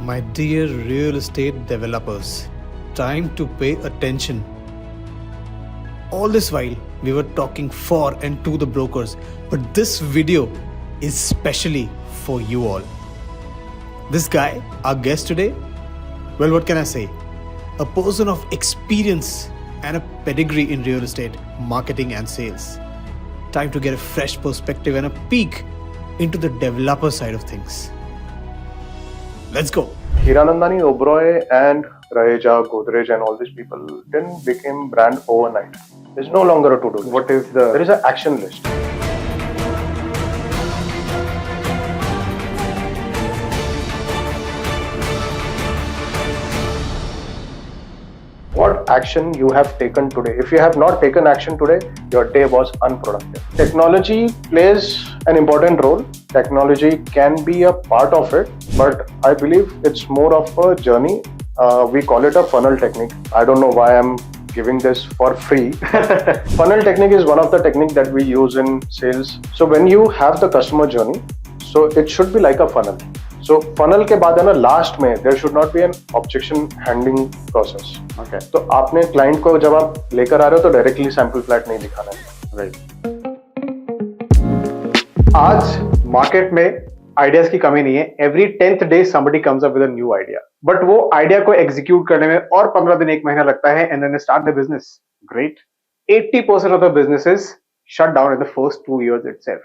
My dear real estate developers, time to pay attention. All this while, we were talking for and to the brokers, but this video is specially for you all. This guy, our guest today, well, what can I say? A person of experience and a pedigree in real estate, marketing and sales. Time to get a fresh perspective and a peek into the developer side of things. Let's go. Hiranandani, Oberoi and Raheja, Godrej and all these people didn't become brand overnight. There's no longer a to-do list. What is the... There is an action list. What action you have taken today? If you have not taken action today, your day was unproductive. Technology plays an important role. Technology can be a part of it, but I believe it's more of a journey. We call it a funnel technique. I don't know why I'm giving this for free. Funnel technique is one of the techniques that we use in sales. So when you have the customer journey, so it should be like a funnel. So funnel के बाद है ना last में there should not be an objection handling process. Okay. तो आपने client को जब आप लेकर आ रहे हो तो directly sample flat नहीं दिखाना है. Right. आज मार्केट में आइडियाज की कमी नहीं है. Every 10th day somebody comes up with a new idea. But वो आइडिया को एग्जीक्यूट करने में और 15 दिन 1 महीना लगता है and then they start the business. Great. 80% of the businesses shut down in the first 2 years itself.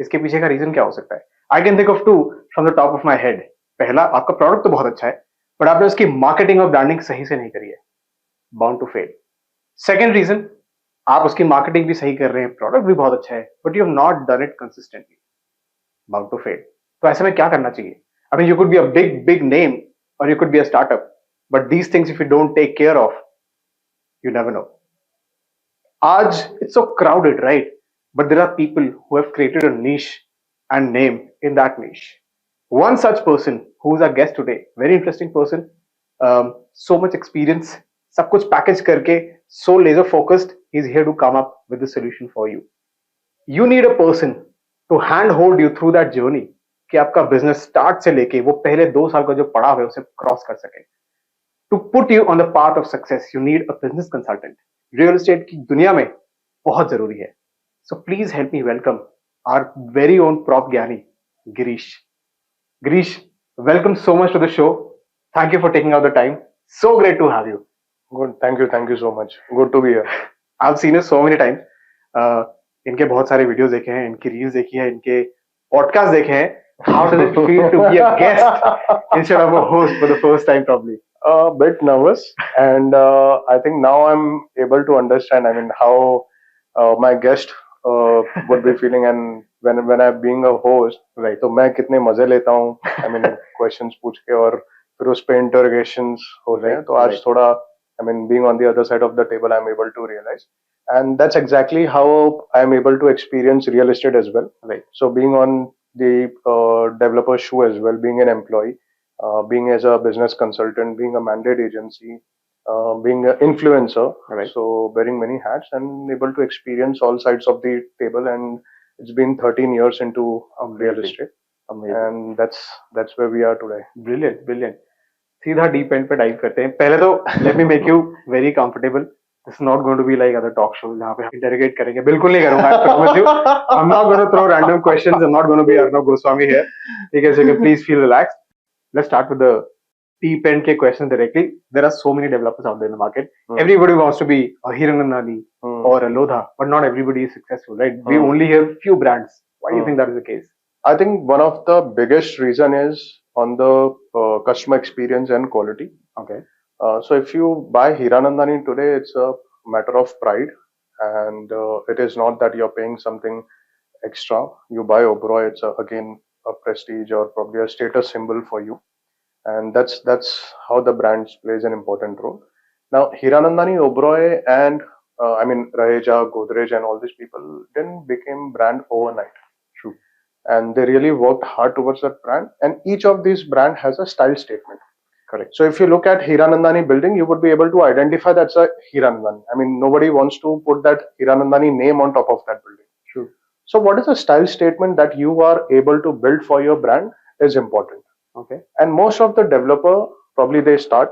इसके पीछे का रीजन क्या हो सकता है? I can think of 2 from the top of my head. पहला, आपका प्रोडक्ट तो बहुत अच्छा है, बट आपने उसकी मार्केटिंग और ब्रांडिंग सही से नहीं करी है. Bound to fail. Second reason, आप उसकी मार्केटिंग भी सही कर रहे हैं, प्रोडक्ट भी बहुत अच्छा है, but you have not done it consistently. Bound to fail. तो ऐसे में क्या करना चाहिए? I mean, you could be a big name or you could be a startup, but these things if you don't take care of, you never know. आज it's so crowded, right? But there are people who have created a niche and name in that niche. One such person who is our guest today, very interesting person, so much experience, सब कुछ package करके, so laser focused, he's here to come up with the solution for you. You need a person to handhold you through that journey कि आपका business start से लेके वो पहले 2 साल का जो पड़ाव है उसे cross कर सके. To put you on the path of success, you need a business consultant. Real estate की दुनिया में बहुत जरूरी है. So please help me welcome our very own prop Gyani, Girish. Girish, welcome so much to the show. Thank you for taking out the time. So great to have you. Good. Thank you so much. Good to be here. I've seen you so many times. इनके बहुत सारे videos देखे हैं, इनकी reels देखी है, इनके podcast देखे हैं. How does it feel to be a guest instead of a host for the first time probably? A bit nervous, and I think now I'm able to understand. I mean, how my guest would be feeling, and when I'm being a host, Right. तो मैं कितने मजे लेता हूँ. I mean, questions पूछ के और फिर उस पे interrogations होते हैं. तो आज Right. थोड़ा, I mean, being on the other side of the table, I'm able to realize, and that's exactly how I'm able to experience real estate as well. Right. So being on the developer shoe as well, being an employee, being as a business consultant, being a mandate agency, being an influencer, Right. so wearing many hats and able to experience all sides of the table. And it's been 13 years into real estate, Amazing. and that's where we are today. Brilliant, brilliant. सीधा deep end पे dive करते हैं. पहले तो let me make you very comfortable. This is not going to be like other talk show जहां पे interrogate करेंगे. बिल्कुल नहीं करूंगा. I promise you. I am not going to throw random questions. I am not going to be Arnab Goswami here. ठीक है, so please feel relaxed. Let's start with the deep end के questions directly. There are so many developers out there in the market. Everybody wants to be a Hiranandani or a Lodha, but not everybody is successful, right? We only hear few brands. Why do you think that is the case? I think one of the biggest reason is on the customer experience and quality. Okay. So if you buy Hiranandani today, it's a matter of pride, and it is not that you're paying something extra. You buy Oberoi, it's again a prestige or probably a status symbol for you, and that's how the brand plays an important role. Now Hiranandani, Oberoi, and I mean Raheja, Godrej, and all these people didn't become brand overnight. True. And they really worked hard towards that brand, and each of these brand has a style statement. Correct. So if you look at Hiranandani building, you would be able to identify that's a Hiranandani. I mean, nobody wants to put that Hiranandani name on top of that building. True. So what is the style statement that you are able to build for your brand is important. Okay. And most of the developer, probably they start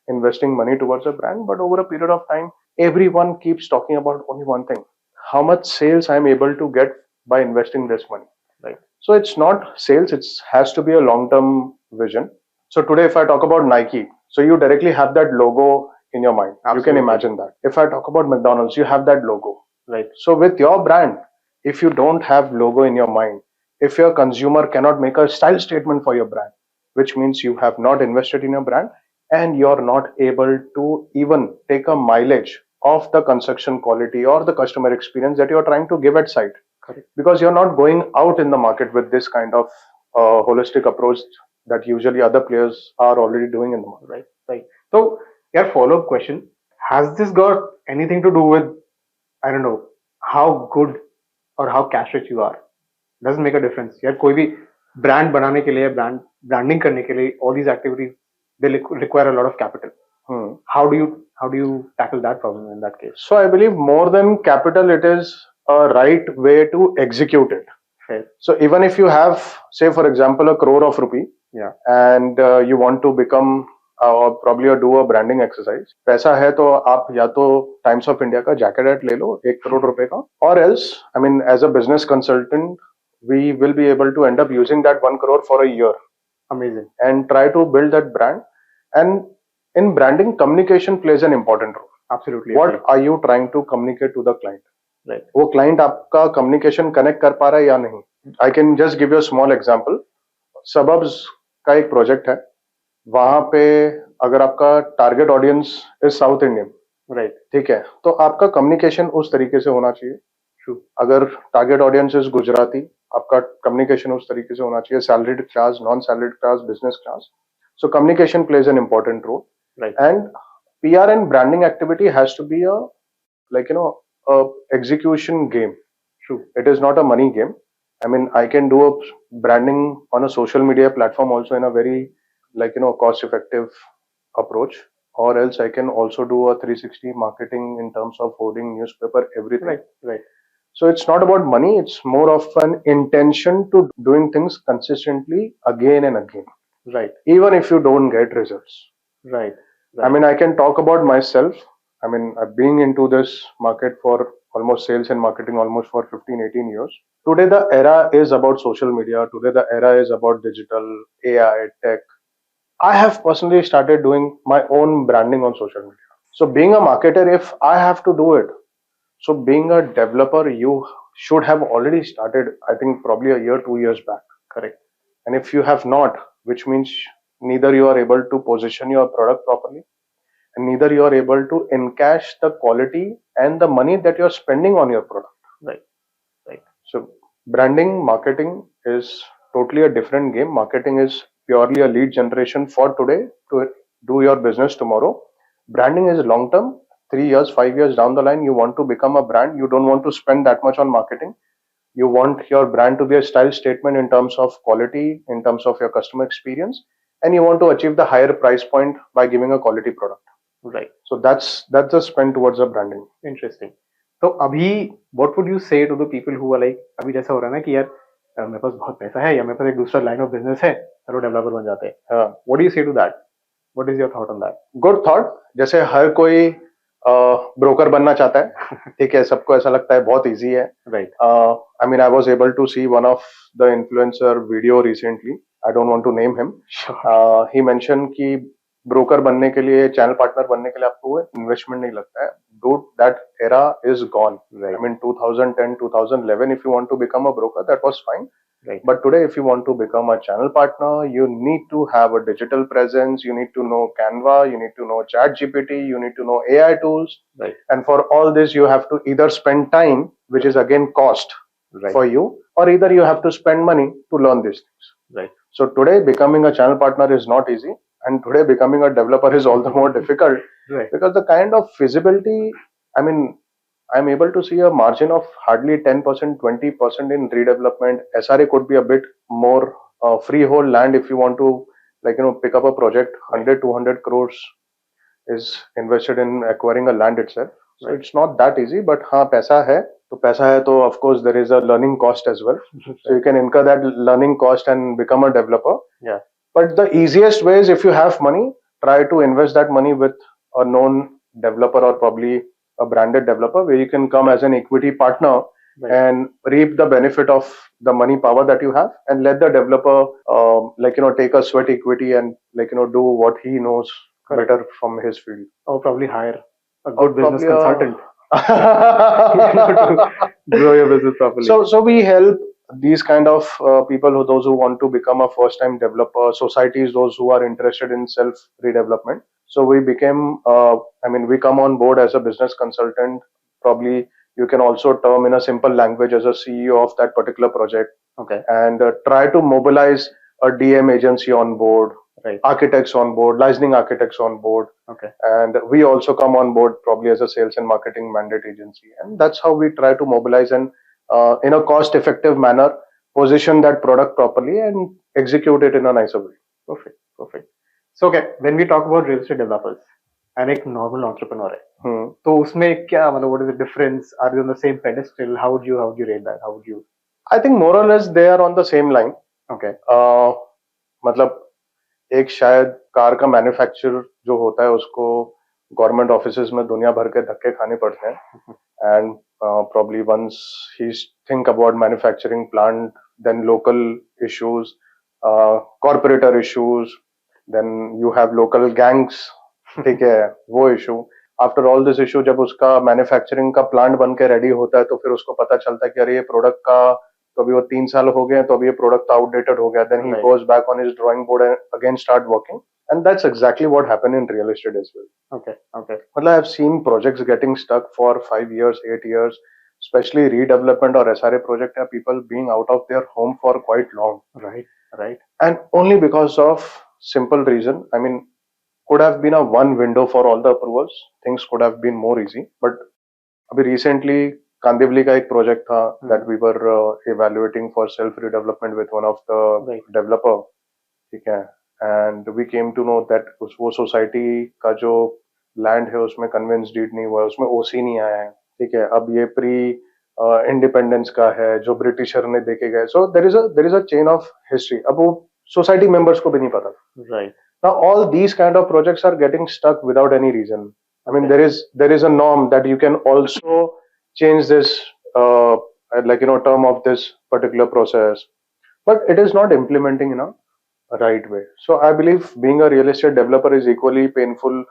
investing money towards a brand, but over a period of time, everyone keeps talking about only one thing: how much sales I'm able to get by investing this money. Right. So it's not sales; it has to be a long-term vision. So today, if I talk about Nike, so you directly have that logo in your mind. You can Absolutely. imagine that. If I talk about McDonald's, you have that logo. Right. So with your brand, if you don't have logo in your mind, if your consumer cannot make a style statement for your brand, which means you have not invested in your brand and you're not able to even take a mileage of the construction quality or the customer experience that you're trying to give at site. Correct. Because you're not going out in the market with this kind of holistic approach that usually other players are already doing in the market. Right. Right. So, your follow-up question: has this got anything to do with, I don't know, how good or how cash rich you are? Doesn't make a difference. यार कोई भी brand बनाने के लिए, branding करने के लिए, all these activities they require a lot of capital. How do you tackle that problem in that case? So I believe more than capital, it is a right way to execute it. Fair. So even if you have, say for example, a crore of rupee, Yeah. and you want to become or probably do a branding exercise, पैसा है तो आप या तो times of India का jacket add ले लो 1 करोड़ रुपए का, और else, I mean, as a business consultant, we will be able to end up using that 1 crore for a year. Amazing. And try to build that brand. And in branding, communication plays an important role. Absolutely. What agree. are you trying to communicate to the client? Right. वो client आपका communication connect कर पा रहा है या नहीं? I can just give you a small example. Suburbs का एक प्रोजेक्ट है, वहां पे अगर आपका target audience is south Indian, right, ठीक है, तो आपका कम्युनिकेशन उस तरीके से होना चाहिए. अगर टारगेट ऑडियंस इज गुजराती, आपका कम्युनिकेशन उस तरीके से होना चाहिए. Salaried class, non salaried class, business class. So communication plays an important role. Right. And PR and branding activity has to be a execution game. True. It is not a money game. I mean, I can do a branding on a social media platform also in a very cost effective approach, or else I can also do a 360 marketing in terms of hoarding, newspaper, everything. Right. Right. So it's not about money, it's more of an intention to doing things consistently again and again. Right. Even if you don't get results. Right. I mean, I can talk about myself. I mean, I've been into this market for almost sales and marketing almost for 15, 18 years. Today, the era is about social media. Today, the era is about digital, AI, tech. I have personally started doing my own branding on social media. So being a marketer, if I have to do it, so being a developer, you should have already started, I think probably a year, 2 years back. Correct. And if you have not, which means neither you are able to position your product properly, and neither you are able to encash the quality and the money that you're spending on your product. Right. Right. So branding, marketing is totally a different game. Marketing is purely a lead generation for today to do your business tomorrow. Branding is long term. 3 years, 5 years down the line, you want to become a brand. You don't want to spend that much on marketing. You want your brand to be a style statement in terms of quality, in terms of your customer experience, and you want to achieve the higher price point by giving a quality product. Right. So that's the spend towards the branding. Interesting. तो अभी what would you say to the people who are like, अभी जैसा हो रहा है ना कि यार मेरे पास बहुत पैसा है या मेरे पास एक दूसरा लाइन ऑफ बिजनेस है, चलो डेवलपर बन जाते हैं. What do you say to that? What is your thought on that? Good thought. जैसे हर कोई ब्रोकर बनना चाहता है, ठीक है, सबको ऐसा लगता है बहुत इजी है. Right. I mean, I was able to see one of the influencer video recently. I don't want to name him. Sure. He mentioned कि ब्रोकर बनने के लिए, चैनल पार्टनर बनने के लिए आपको इन्वेस्टमेंट नहीं लगता है. Dude, that era is gone. Right. I mean, 2010, 2011, if you want to become a broker, that was fine. Right. But today, if you want to become a channel partner, you need to have a digital presence. You need to know Canva. You need to know ChatGPT. You need to know AI tools. Right. And for all this, you have to either spend time, which is again cost for you, or either you have to spend money to learn these things. Right. So today, becoming a channel partner is not easy. And today, becoming a developer is all the more difficult. Right. Because the kind of feasibility, I mean, I'm able to see a margin of hardly 10%, 20% in redevelopment. SRA could be a bit more freehold land if you want to, pick up a project. 100, 200 crores is invested in acquiring a land itself. So it's not that easy, but पैसा है तो of course there is a learning cost as well. So you can incur that learning cost and become a developer. Yeah. But the easiest way is, if you have money, try to invest that money with a known developer or probably a branded developer where you can come as an equity partner and reap the benefit of the money power that you have, and let the developer take a sweat equity and do what he knows better from his field. Or probably hire a good business Probably consultant to grow your business properly. So we help these kind of people, those who want to become a first time developer, societies, those who are interested in self redevelopment. So we became, we come on board as a business consultant. Probably you can also term in a simple language as a CEO of that particular project. Okay. And try to mobilize a DM agency on board, Right. architects on board, licensing architects on board. Okay. And we also come on board probably as a sales and marketing mandate agency. And that's how we try to mobilize and in a cost effective manner, position that product properly and execute it in a nicer way. Perfect. So okay, when we talk about real estate developers and एक normal entrepreneur है, तो उसमें क्या मतलब, what is the difference? Are they on the same pedestal? How would you rate that? How would you? I think more or less they are on the same line. Okay. मतलब एक शायद car का manufacture जो होता है उसको government offices में दुनिया भर के धक्के खाने पड़ते हैं, and probably once he think about manufacturing plant, then local issues, corporator issues, then you have local gangs, ठीक है, वो issue. After all this issue, जब उसका मैन्युफैक्चरिंग का प्लांट बन के रेडी होता है तो फिर उसको पता चलता है कि अरे ये प्रोडक्ट का तो अभी वो 3 साल हो गए, तो अभी ये प्रोडक्ट आउटडेटेड हो गया. Then he goes back on his drawing board and again start working. And that's exactly what happened in real estate as well. Okay. Well, I've seen projects getting stuck for 5 years, 8 years, especially redevelopment or SRA project, are people being out of their home for quite long. Right. And only because of simple reason. I mean, could have been a one window for all the approvals. Things could have been more easy. But abhi recently, Kandivli ka ek project tha that we were evaluating for self redevelopment with one of the developer. ठीक है. And we came to know that वो society का जो land है उसमें convince deed नहीं हुआ है, उसमें ओसी नहीं आया है. ठीक है. अब ये प्री इंडिपेंडेंस का है जो ब्रिटिशर ने देके गए. So there is a chain of history. अब वो सोसाइटी मेंबर्स को भी नहीं पता. Right. Now all these kind of projects are getting stuck without any reason. I mean, there is a norm that you can also change this term of this particular process, but it is not implementing in a right way. So I believe being a real estate developer is equally painful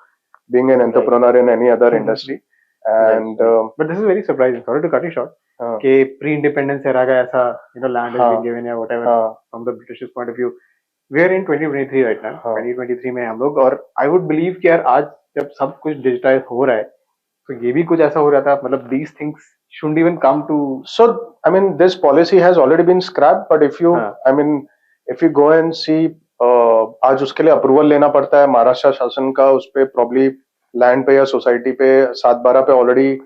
being an entrepreneur in any other industry. And but this is very surprising. Sorry to cut you short. कि pre-independence era का ऐसा land has been given या whatever from the British's point of view. We are in 2023 right now. 2023 में हम लोग, और I would believe कि यार आज जब सब कुछ digitize हो रहा है तो ये भी कुछ ऐसा हो रहा था. मतलब these things shouldn't even come to. So I mean, this policy has already been scrapped. But if you if you go and see, आज उसके लिए अप्रूवल लेना पड़ता है महाराष्ट्र शासन का. उस पे प्रॉब्ली लैंड पे या सोसाइटी पे 7/12 पे ऑलरेडी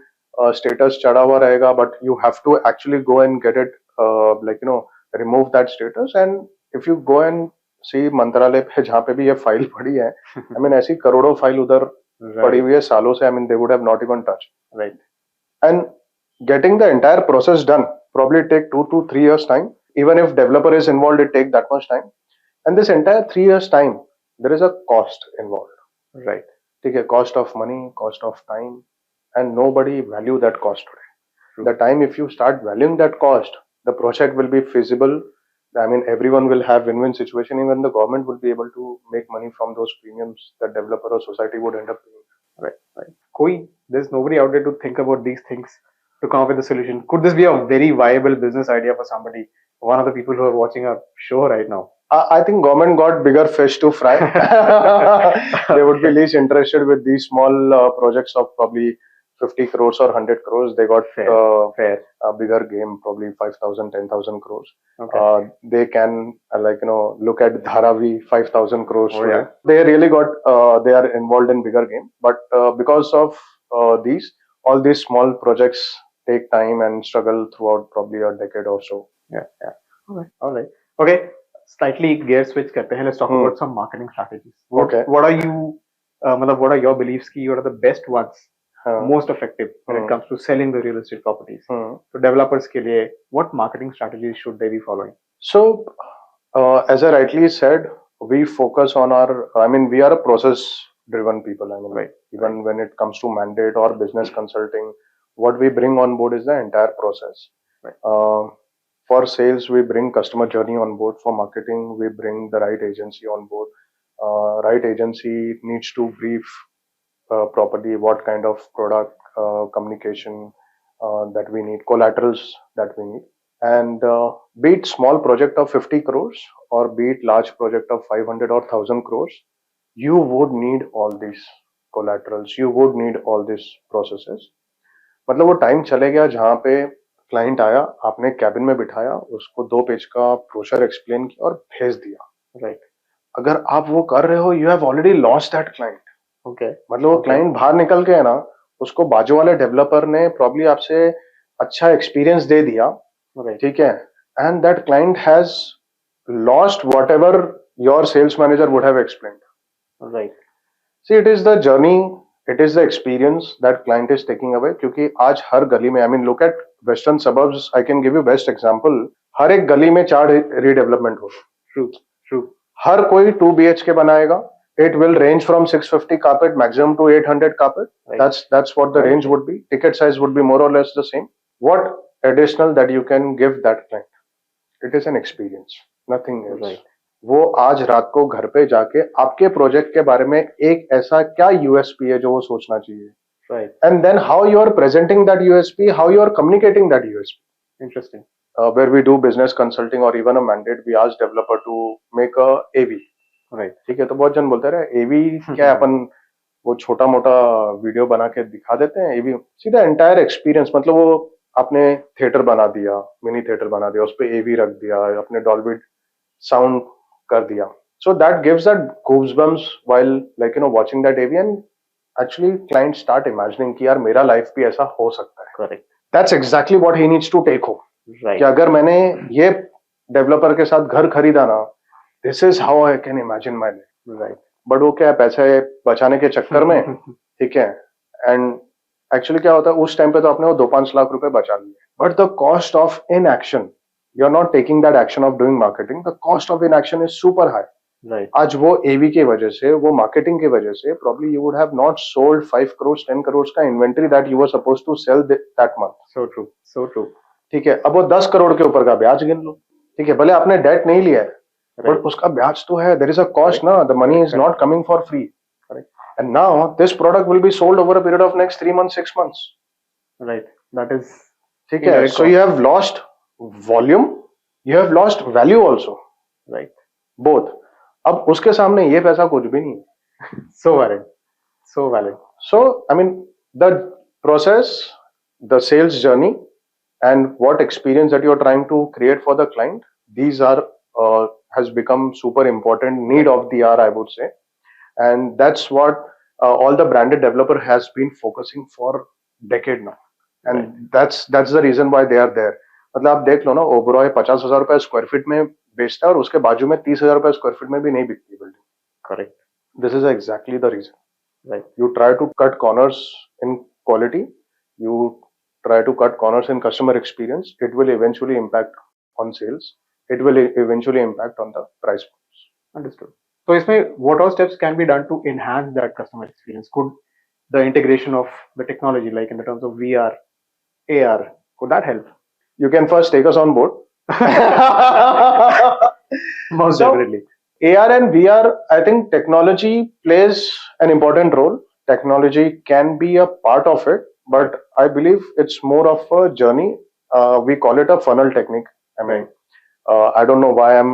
स्टेटस चढ़ा हुआ रहेगा. But you have to actually go and get it remove that status. And if you go and see मंत्रालय पे जहाँ पे भी ये फाइल पड़ी है, आई मीन ऐसी करोड़ों फाइल उधर पड़ी हुई है सालों से. I mean they would have not even touch. Right. And getting the entire process done probably take 2 to 3 years time. Even if developer is involved, it take that much time. And this entire 3 years time, there is a cost involved. Right. Take a cost of money, cost of time, and nobody value that cost today. The time if you start valuing that cost, the project will be feasible. I mean, everyone will have win-win situation. Even the government will be able to make money from those premiums that developer or society would end up paying. Right. There's nobody out there to think about these things, to come up with a solution. Could this be a very viable business idea for somebody, one of the people who are watching our show right now? I think government got bigger fish to fry. They would be least interested with these small projects of probably 50 crores or 100 crores. They got fair. A bigger game, probably 5,000, 10,000 crores. Okay. They can look at Dharavi 5,000 crores. Oh, yeah. They really got they are involved in bigger game. But because of all these small projects take time and struggle throughout probably a decade or so. Yeah. All right. Okay. Slightly gear switch करते हैं. Let's talk about some marketing strategies. What are you? What are your beliefs? Ki what are the best ones, most effective when it comes to selling the real estate properties? So developers के लिए, what marketing strategies should they be following? So, as I rightly said, we focus on we are a process driven people. Even when it comes to mandate or business consulting, what we bring on board is the entire process. For sales, we bring customer journey on board. For marketing, we bring the right agency on board. Right agency needs to brief properly what kind of product, communication that we need, collaterals that we need. And be it small project of 50 crores or be it large project of 500 or 1000 crores, you would need all these collaterals, you would need all these processes. मतलब वो time चले गया जहाँ पे client आया, आपने cabin में बिठाया, उसको 2 पेज का ब्रोशर एक्सप्लेन किया और भेज दिया. राइट. अगर आप वो कर रहे हो, you have already lost that client. Okay. मतलब वो क्लाइंट बाहर निकल के है ना, उसको बाजू वाले डेवलपर ने प्रॉब्ली आपसे अच्छा एक्सपीरियंस दे दिया. ठीक है. And that client has lost whatever your sales manager would have explained. Right. See it is the journey, it is the experience that client is taking away. क्योंकि आज हर गली में, look at western suburbs, I can give you best example. हर एक गली में 4 redevelopment हो. True. हर कोई 2 BHK बनाएगा. It will range from 650 carpet maximum to 800 carpet. Right. That's what the range would be. Ticket size would be more or less the same. What additional that you can give that client? It is an experience, nothing else. Right. वो आज रात को घर पे जाके आपके project के बारे में एक ऐसा क्या यूएसपी है जो वो सोचना चाहिए. Right. And then how you are presenting that USP, how you are communicating that USP. Interesting. Where we do business consulting और even a mandate, we ask developer to make a AV. Right. ठीक है. तो बहुत जन बोलते रहे एवी क्या है, अपन वो छोटा मोटा वीडियो बना के दिखा देते हैं. एवी सीधा एंटायर एक्सपीरियंस, मतलब वो आपने थिएटर बना दिया, मिनी थिएटर बना दिया, उस पर एवी रख दिया, अपने डॉल्बी साउंड कर दिया. So that gives that goosebumps while watching that AV, and actually clients start imagining कि यार मेरा लाइफ भी ऐसा हो सकता है. Correct. That's exactly what he needs to take home. Right. कि अगर मैंने ये डेवलपर के साथ घर खरीदा ना, this is how I can imagine my life. Right. But वो क्या है, पैसे बचाने के चक्कर में, ठीक है, and actually क्या होता है, उस टाइम पे तो आपने वो 2-5 लाख रुपए बचा लिए. But the cost of inaction, you're not taking that action of doing marketing, the cost of inaction is super high. Right. आज वो AV के वजह से, वो marketing के वजह से probably you would have not sold 5 crores 10 crores का inventory that you were supposed to sell that month. So true. ठीक है. अब वो 10 करोड़ के ऊपर का ब्याज गिन लो. ठीक है. भले आपने डेट नहीं लिया है, but उसका ब्याज तो है. There is a cost ना. The money is not coming for free. Correct. And now this product will be sold over a period of next 3 months, 6 months. Right. That is. ठीक है. So you have lost volume, you have lost value also. Right. Both. अब उसके सामने ये पैसा कुछ भी नहीं है. So valid. So the process, the sales journey, and what experience that you are trying to create for the client, these are has become super important need of the hour, I would say. And that's what all the branded developer has been focusing for decade now. And right. that's the reason why they are there. मतलब आप देख लो ना, ओबरॉय 50,000 रुपए square feet में बेचता है और उसके बाजू में 30,000 रुपए स्क्वायर फीट में भी नहीं बिकती building. Correct. This is exactly the reason. Right. You try to cut corners in quality, you try to cut corners in customer experience, it will eventually impact on sales, it will eventually impact on the price points. Understood. तो इसमें what all steps can be done to enhance that customer experience? Could the integration of the technology like in the terms of VR, AR, could that help? You can first take us on board. Most definitely. AR and VR, I think technology plays an important role. Technology can be a part of it, but I believe it's more of a journey. We call it a funnel technique. I don't know why I'm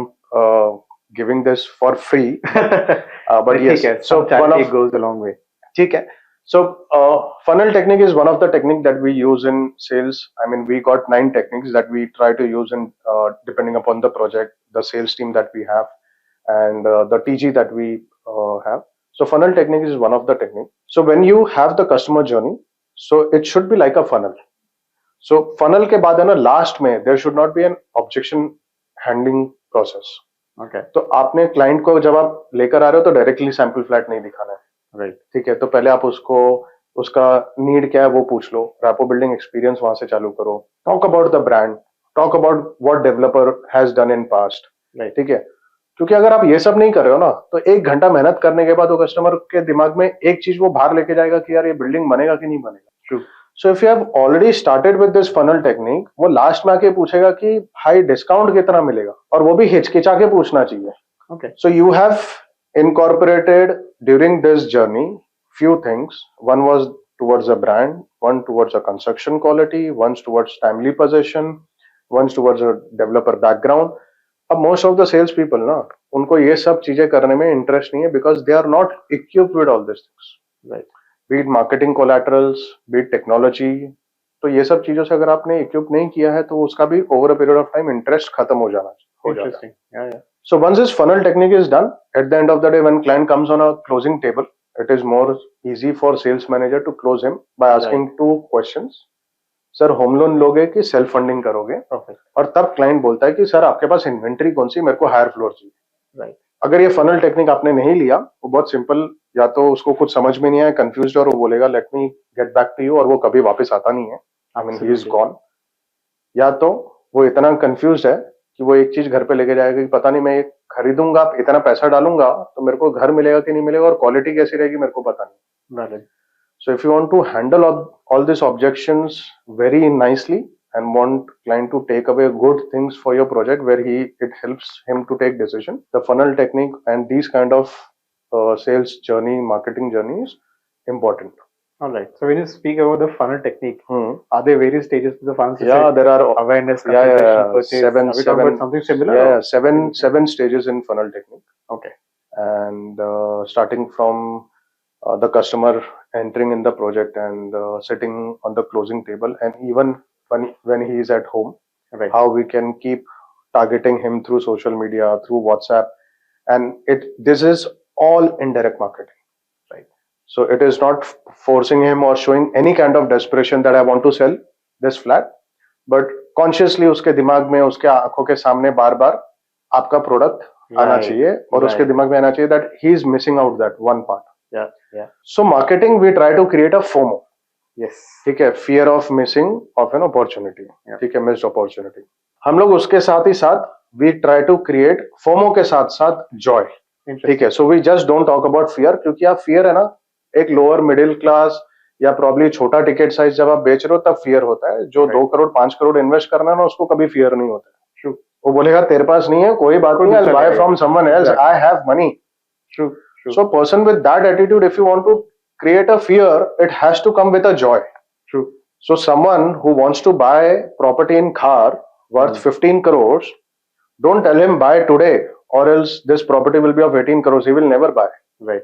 giving this for free, but yes. So one of goes a long way. ठीक है. So funnel technique is one of the technique that we use in sales. We got 9 techniques that we try to use in depending upon the project, the sales team that we have, and the TG that we have. So funnel technique is one of the technique. So when you have the customer journey, so it should be like a funnel. So funnel के बाद है ना, last में there should not be an objection handling process. Okay. तो आपने client को जब आप लेकर आ रहे हो तो directly sample flat नहीं दिखाना है. राइट. ठीक है. तो पहले आप उसको उसका नीड क्या है वो पूछ लो, रैपो बिल्डिंग एक्सपीरियंस वहां से चालू करो, talk about the brand, talk about what developer has done in past. Right. ठीक है. क्योंकि अगर आप ये सब नहीं कर रहे हो ना, तो 1 घंटा मेहनत करने के बाद वो कस्टमर के दिमाग में एक चीज वो बाहर लेके जाएगा कि यार ये बिल्डिंग बनेगा कि नहीं बनेगा। True. So if you have already started with this funnel technique, वो लास्ट में आके पूछेगा कि भाई डिस्काउंट कितना मिलेगा, और वो भी हिचकिचा के पूछना चाहिए। Okay. So you have incorporated during this journey few things. One was towards a brand, one towards a construction quality, one towards timely possession, one towards a developer background. अब most of the sales people ना, उनको ये सब चीजें करने में interest नहीं है, because they are not equipped with all these things. Right. Be it marketing collaterals, be it technology. तो ये सब चीजों से अगर आपने इक्विप नहीं किया है, तो उसका भी over a period of time interest खत्म हो जाना हो जाता है। Interesting. Yeah. So once this funnel technique is done, at the end of the day, when client comes on a closing table, it is more easy for sales manager to close him by asking two questions. Sir home loan लोगे कि self funding करोगे? और तब client बोलता है कि sir आपके पास inventory कौन सी, मेरे को हायर फ्लोर चाहिए। Right. अगर ये फनल टेक्निक आपने नहीं लिया, वो बहुत सिंपल, या तो उसको कुछ समझ में नहीं आया, कंफ्यूज्ड, और वो बोलेगा let me get back to you, और वो कभी वापस आता नहीं है। I mean he is gone. या तो वो इतना कंफ्यूज्ड है कि वो एक चीज घर पे लेके जाएगा कि पता नहीं मैं ये खरीदूंगा, इतना पैसा डालूंगा तो मेरे को घर मिलेगा कि नहीं मिलेगा, और क्वालिटी कैसी रहेगी मेरे को पता नहीं। So if you want to handle all these objections very nicely and want client to take away good things for your project where it helps him to take decision, the funnel technique and these kind of sales journey, marketing journey is important. All right. So when you speak about the funnel technique, are there various stages to the funnel? Yeah, there are awareness, purchase. Seven. Something similar. Yeah, seven stages in funnel technique. Okay. And starting from the customer entering in the project and sitting on the closing table, and even when he is at home, right, how we can keep targeting him through social media, through WhatsApp, and this is all indirect marketing. So it is not forcing him or showing any kind of desperation that I want to sell this flat, but consciously उसके दिमाग में, उसके आंखों के सामने बार बार आपका product आना चाहिए, और उसके दिमाग में आना चाहिए that he is missing out that one part. Yeah. So marketing, we try to create a FOMO. Yes. ठीक है, fear of missing of an opportunity. ठीक है, missed opportunity. हम लोग उसके साथ ही साथ we try to create FOMO के साथ साथ joy. ठीक है, so we just don't talk about fear, क्योंकि आप fear है ना, एक लोअर मिडिल क्लास या प्रॉब्ली छोटा टिकट साइज जब आप बेच रहे हो तब फियर होता है। जो 2 करोड़ 5 करोड़ इन्वेस्ट करना है ना, उसको कभी फियर नहीं होता है। वो बोलेगा तेरे पास नहीं है, कोई बात नहीं, I'll buy from someone else, I have money. So person with that attitude, if you want to create a fear, it has to come with a joy. So someone who wants to buy property in Khar worth 15 crores, don't tell him buy today or else this property will be of 18 crores, he will never buy. Right.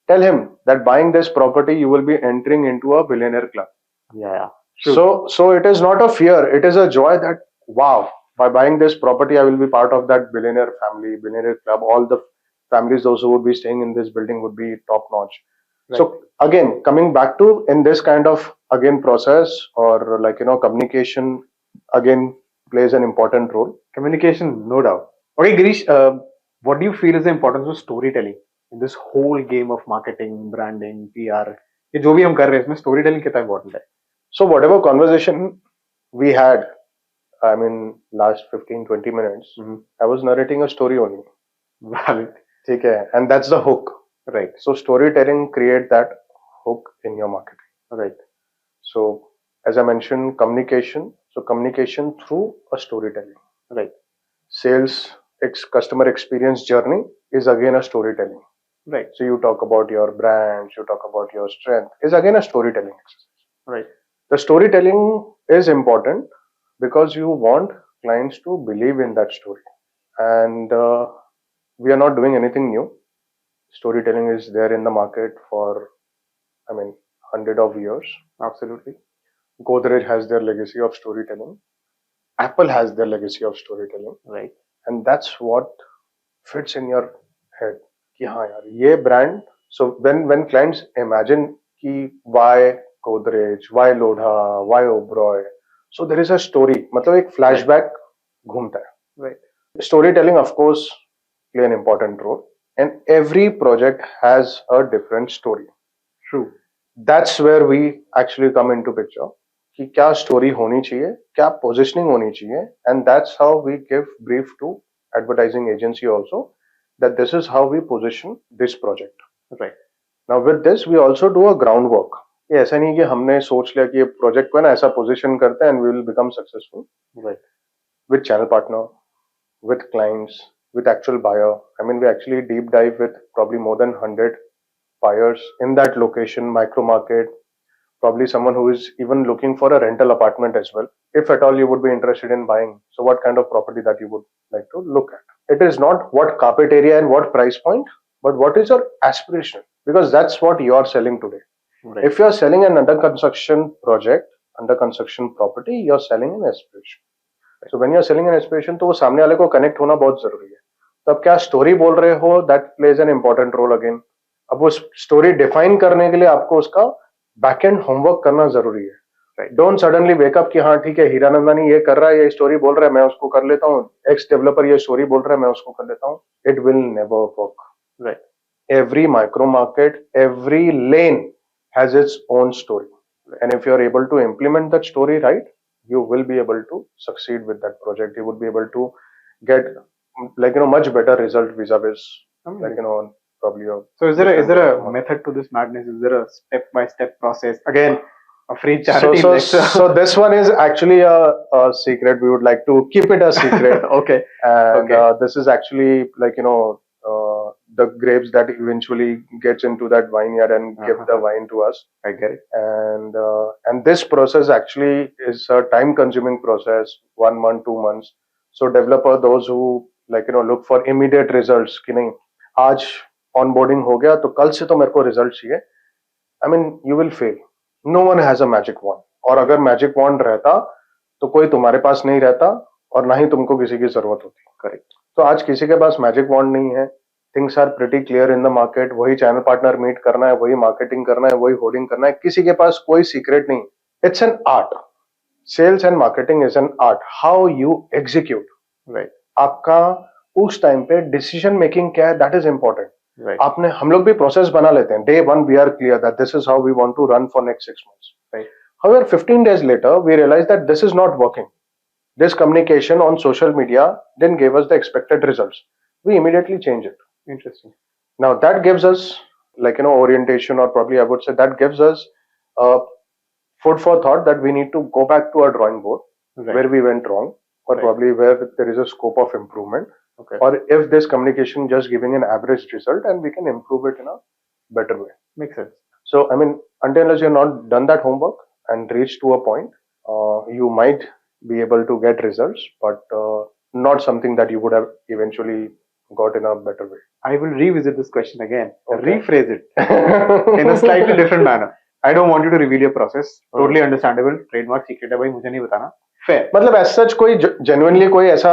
Tell him that buying this property you will be entering into a billionaire club. Yeah. So it is not a fear, it is a joy that wow, by buying this property I will be part of that billionaire family, billionaire club. All the families, those who would be staying in this building would be top notch. Right. So again, coming back to in this kind of process, or communication again plays an important role. Communication, no doubt. Okay, Girish, what do you feel is the importance of storytelling in this whole game of marketing, branding, PR? ये जो भी हम कर रहे हैं इसमें storytelling कितना important है? So whatever conversation we had, I mean last 15-20 minutes, I was narrating a story only. Valid. ठीक है, and that's the hook. Right. So storytelling create that hook in your marketing. Right. So as I mentioned, communication. So communication through a storytelling. Right. Sales, customer experience journey is again a storytelling. Right. So you talk about your brand, you talk about your strength, is again a storytelling exercise. Right. The storytelling is important because you want clients to believe in that story. And we are not doing anything new. Storytelling is there in the market for, 100 of years. Absolutely. Godrej has their legacy of storytelling. Apple has their legacy of storytelling. Right. And that's what fits in your head. कि हाँ यार, ये brand. So when clients imagine कि why Godrej, why Lodha, why Oberoi, so there is a story. मतलब एक flashback घूमता है. Right. Storytelling, of course, play an important role. And every project has a different story. True. That's where we actually come into picture. कि क्या story होनी चाहिए, क्या positioning होनी चाहिए, and that's how we give brief to advertising agency also, that this is how we position this project. Right. Now with this we also do a groundwork. ये ऐसा नहीं कि हमने सोच लिया कि ये प्रोजेक्ट को ना ऐसा पोजीशन करते हैं and we will become successful. Right. With channel partner, with clients, with actual buyer. I mean, we actually deep dive with probably more than 100 buyers in that location, micro market, probably someone who is even looking for a rental apartment as well. If at all you would be interested in buying, so what kind of property that you would like to look at. It is not what carpet area and what price point, but what is your aspiration, because that's what you are selling today. Right. If you are selling an under construction project, under construction property, you are selling an aspiration. So when you are selling an aspiration, तो वो सामने वाले को connect होना बहुत जरूरी है. तो अब क्या स्टोरी बोल रहे हो, that plays an important role again. अब वो स्टोरी डिफाइन करने के लिए आपको उसका बैक एंड होमवर्क करना जरूरी है. डोंट सडनली वेकअप कि हाँ ठीक है, हीरानंदानी ये कर रहा है, ये स्टोरी बोल रहा है, मैं उसको कर लेता हूँ. एक्स डेवलपर ये स्टोरी बोल रहा है, मैं उसको कर लेता हूँ. It will never work. Right. Every micro market, every lane has its own story. And if you are able to implement that story right, you will be able to succeed with that project. You would be able to get much better result vis-a-vis probably a. So is there a method to this madness? Is there a step-by-step process? Again, a free charity. So this one is actually a secret. We would like to keep it a secret. Okay. And this is actually the grapes that eventually gets into that vineyard and give the wine to us. I get it. And this process actually is a time-consuming process, 1 month, 2 months. So developer, those who look for immediate results, कि नहीं आज onboarding हो गया तो कल से तो मेरे को result चाहिए. I mean, you will fail. No one has a magic wand. और अगर magic wand रहता तो कोई तुम्हारे पास नहीं रहता और ना ही तुमको किसी की जरूरत होती. Correct. तो आज किसी के पास magic wand नहीं है. Things are pretty clear in the market. वही channel partner meet करना है, वही marketing करना है, वही hoarding करना है. किसी के पास कोई secret नहीं. It's an art. Sales and marketing is an art. How you execute. Right. आपका उस टाइम पे decision making क्या है, that is important. Right. आपने हम लोग भी process बना लेते हैं. Day 1 we are clear that this is how we want to run for next 6 months. Right. However, 15 days later we realized that this is not working. This communication on social media didn't give us the expected results. We immediately change it. Interesting. Now that gives us orientation, or probably I would say that gives us food for thought that we need to go back to our drawing board. Right. Where we went wrong, or right. Probably where there is a scope of improvement. Okay. Or if this communication just giving an average result and we can improve it in a better way. Makes sense. So I mean, until you've not done that homework and reached to a point, you might be able to get results, but not something that you would have eventually got in a better way. I will revisit this question again, okay. Rephrase it in a slightly different manner. I don't want you to reveal your process. Totally understandable. Trademark secret है भाई, मुझे नहीं बताना. Fair. मतलब as such कोई genuinely कोई ऐसा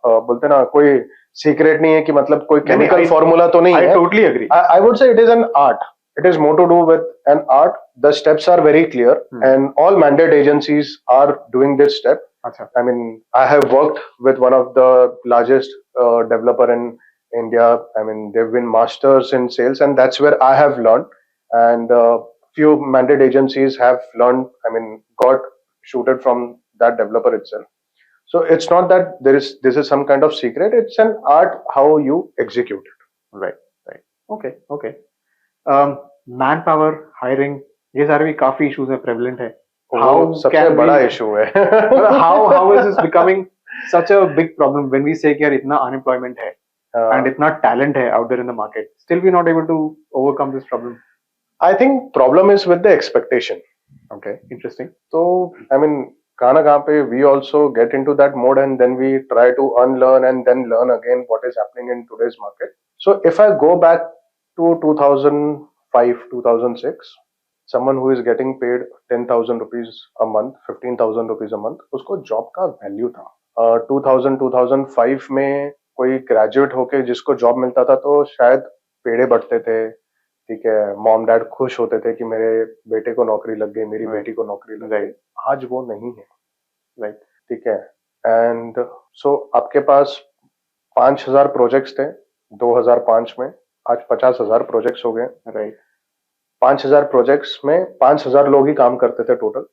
बोलते ना कोई secret नहीं है कि मतलब कोई chemical formula तो नहीं है. I totally agree. I would say it is an art. It is more to do with an art. The steps are very clear, and all mandate agencies are doing this step. Achha. I mean, I have worked with one of the largest developer in India. I mean, they've been masters in sales, and that's where I have learned. And few mandate agencies have learned. I mean, got shooted from that developer itself. So it's not that this is some kind of secret. It's an art how you execute it. Right. Okay. Manpower, hiring, ये सारे भी काफी issues है, prevalent है. सबसे बड़ा issue है. How is this becoming such a big problem when we say कि यार इतना unemployment है and इतना talent है out there in the market? Still we're not able to overcome this problem. I think problem is with the expectation. Okay, interesting. So I mean, कहाँ ना कहाँ पे we also get into that mode and then we try to unlearn and then learn again what is happening in today's market. So if I go back to 2005, 2006, someone who is getting paid 10,000 rupees a month, 15,000 rupees a month, उसको job का value था. 2005 में कोई graduate होके जिसको job मिलता था तो शायद पेड़े बढ़ते थे, ठीक है, मॉम डैड खुश होते थे कि मेरे बेटे को नौकरी लग गई, मेरी बेटी को नौकरी लग गई. आज वो नहीं है. राइट. ठीक है. एंड सो आपके पास 5,000 प्रोजेक्ट्स थे 2005 में, आज 50,000 प्रोजेक्ट्स हो गए. राइट. 5,000 प्रोजेक्ट्स में 5,000 लोग ही काम करते थे टोटल.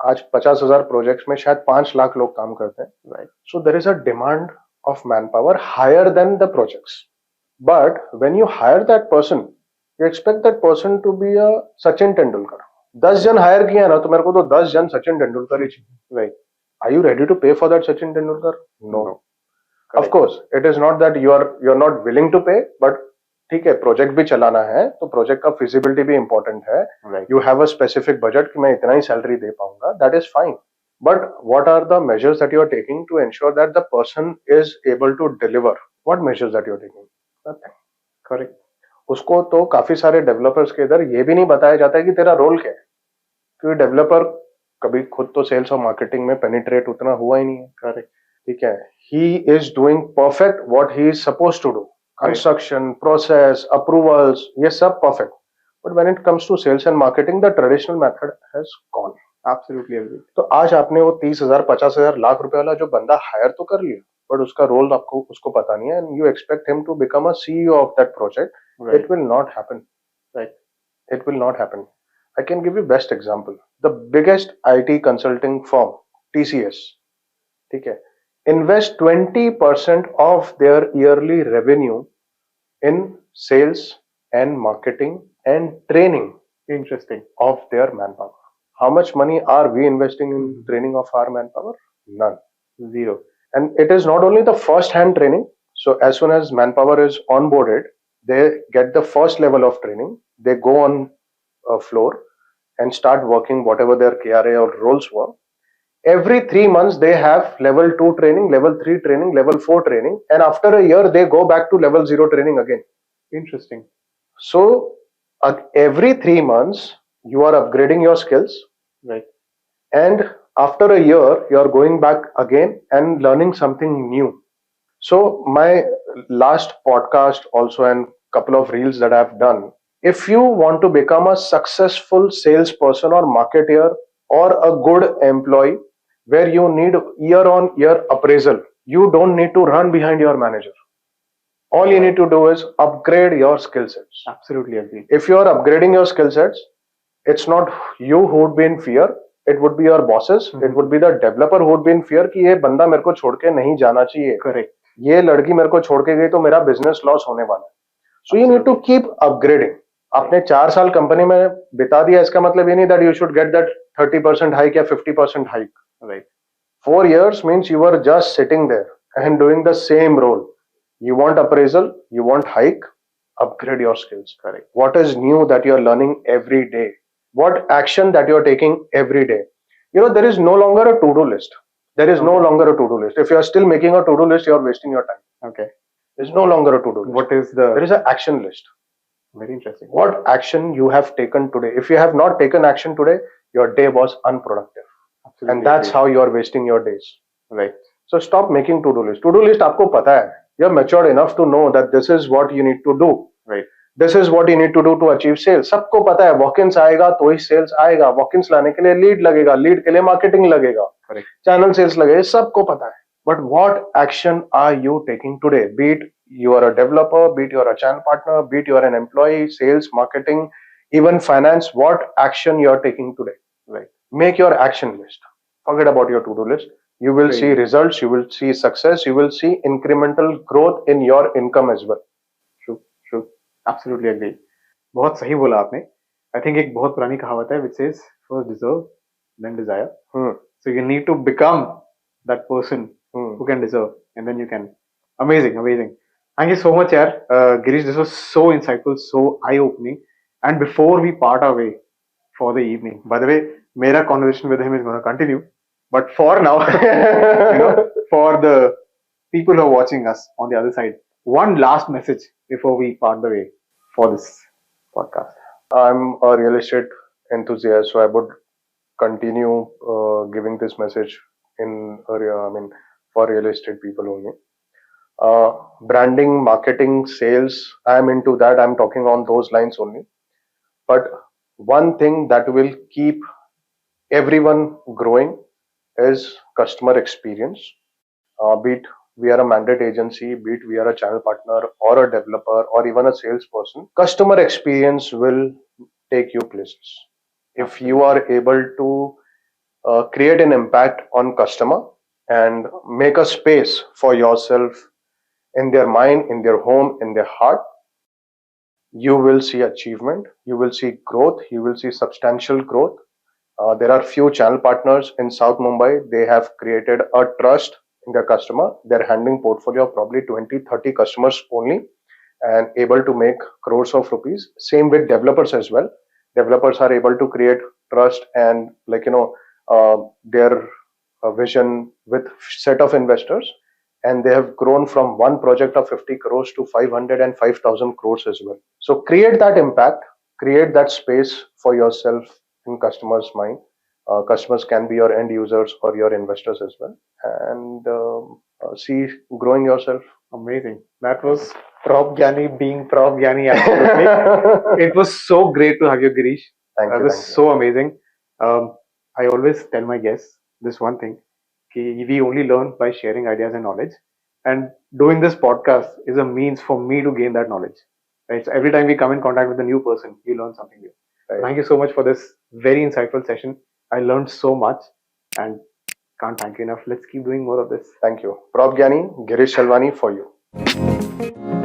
आज 50,000 प्रोजेक्ट्स में शायद 5 लाख लोग काम करते हैं. Right. So there is a demand of manpower higher than the projects. But when you hire that person, you expect that person to be a Sachin Tendulkar. 10 जन हायर किया ना तो मेरे को तो 10 जन सचिन तेंदुलकर ही चाहिए. Right. Are you ready to pay for that Sachin Tendulkar? No. No. Of Correct. course, it is not that you're not willing to pay, but ठीक है प्रोजेक्ट भी चलाना है तो प्रोजेक्ट का फिजिबिलिटी भी इंपॉर्टेंट है. Right. You have a specific budget कि मैं इतना ही सैलरी दे पाऊंगा, that is fine. But what are the measures that you are taking to ensure that the person is able to deliver? What measures that you are taking? Nothing. Correct. उसको तो काफी सारे डेवलपर्स के इधर ये भी नहीं बताया जाता है कि तेरा रोल क्या है, क्योंकि डेवलपर कभी खुद तो सेल्स और मार्केटिंग में पेनिट्रेट उतना हुआ ही नहीं है. Correct. ठीक है, he is doing perfect what he is suppose to do. Construction, process, approvals, ये सब perfect. But when it comes to sales and marketing the traditional method has gone. Absolutely agree. तो आज आपने वो 30,000, 50,000, लाख रुपए वाला जो बंदा हायर तो कर लिया, बट उसका रोल आपको उसको पता नहीं है, and you expect him to become a CEO of that project. Right. It will not happen. Right. It will not happen. I can give you best example. The biggest IT consulting firm, TCS, ठीक है, invest 20% of their yearly revenue in sales and marketing and training Interesting. of their manpower. How much money are we investing in training of our manpower? None. Zero. And it is not only the first hand training. So as soon as manpower is onboarded, they get the first level of training. They go on a floor and start working whatever their KRA or roles were. Every 3 months they have level 2 training, level 3 training, level 4 training, and after a year they go back to level 0 training again. Interesting. So every 3 months you are upgrading your skills, Right. and after a year you are going back again and learning something new. So my last podcast also and couple of reels that I've done, if you want to become a successful salesperson or marketer or a good employee where you need year on year appraisal, you don't need to run behind your manager. All you need to do is upgrade your skill sets. Absolutely agree. If you are upgrading your skill sets, it's not you who would be in fear, it would be your bosses, it would be the developer who would be in fear कि ये बंदा मेरे को छोड़ के नहीं जाना चाहिए, Correct. ये लड़की मेरे को छोड़ के गई तो मेरा बिजनेस लॉस होने वाला है. So you need to keep upgrading. आपने 4 साल कंपनी में बिता दिया, इसका मतलब ये नहीं that you should get that 30% hike या 50% hike. Right. 4 years means you were just sitting there and doing the same role. You want appraisal, you want hike, upgrade your skills. Correct. What is new that you are learning every day? What action that you are taking every day? You know, there is no longer a to-do list. There is no longer a to-do list. If you are still making a to-do list, you are wasting your time. Okay. There is no longer a to-do list. What is the? There is an action list. Very interesting. What action you have taken today? If you have not taken action today, your day was unproductive. Absolutely And that's agree. how you are wasting your days. Right. So stop making to-do list. To-do list आपको पता है. You're matured enough to know that this is what you need to do. Right. This is what you need to do to achieve sales. सबको पता है walk-ins आएगा तो ही sales आएगा. Walk-ins लाने के लिए lead लगेगा, lead के लिए marketing लगेगा, Correct. channel sales लगेगा, सबको पता है. But what action are you taking today? Be it you are a developer, be it you are a channel partner, be it you are an employee, sales, marketing, even finance, what action you are taking today? Right. Make your action list. Forget about your to-do list. You will Right. see results, you will see success, you will see incremental growth in your income as well. True. True. Absolutely agree. बहुत सही बोला आपने. I think एक बहुत पुरानी कहावत है which says first deserve then desire. So you need to become that person who can deserve, and then you can. Amazing, amazing. Thank you so much, yaar. Girish, this was so insightful, so eye-opening. And before we part our way for the evening, by the way, mera conversation with him is going to continue. But for now, for the people who are watching us on the other side, one last message before we part the way for this podcast. I'm a real estate enthusiast, so I would continue giving this message in area. I mean, for real estate people only. Branding, marketing, sales, I'm into that. I'm talking on those lines only. But one thing that will keep everyone growing is customer experience. Be it we are a mandate agency, be it we are a channel partner or a developer or even a salesperson, customer experience will take you places. If you are able to create an impact on customer and make a space for yourself in their mind, in their home, in their heart, you will see achievement, you will see growth, you will see substantial growth. There are few channel partners in South Mumbai. They have created a trust in their customer. They're handling portfolio of probably 20, 30 customers only and able to make crores of rupees. Same with developers as well. Developers are able to create trust and their vision with set of investors, and they have grown from one project of 50 crores to 500 and 5,000 crores as well. So create that impact, create that space for yourself in customers' mind. Customers can be your end users or your investors as well, and see growing yourself. Amazing. That was Prop Gyani being Prop Gyani. Absolutely. It was so great to have you, Girish. Thank you. That was so amazing. I always tell my guests this one thing. We only learn by sharing ideas and knowledge. And doing this podcast is a means for me to gain that knowledge. Right? So every time we come in contact with a new person, we learn something new. Right. Thank you so much for this very insightful session. I learned so much and can't thank you enough. Let's keep doing more of this. Thank you. Prop Gyani, Girish Chhalwani for you.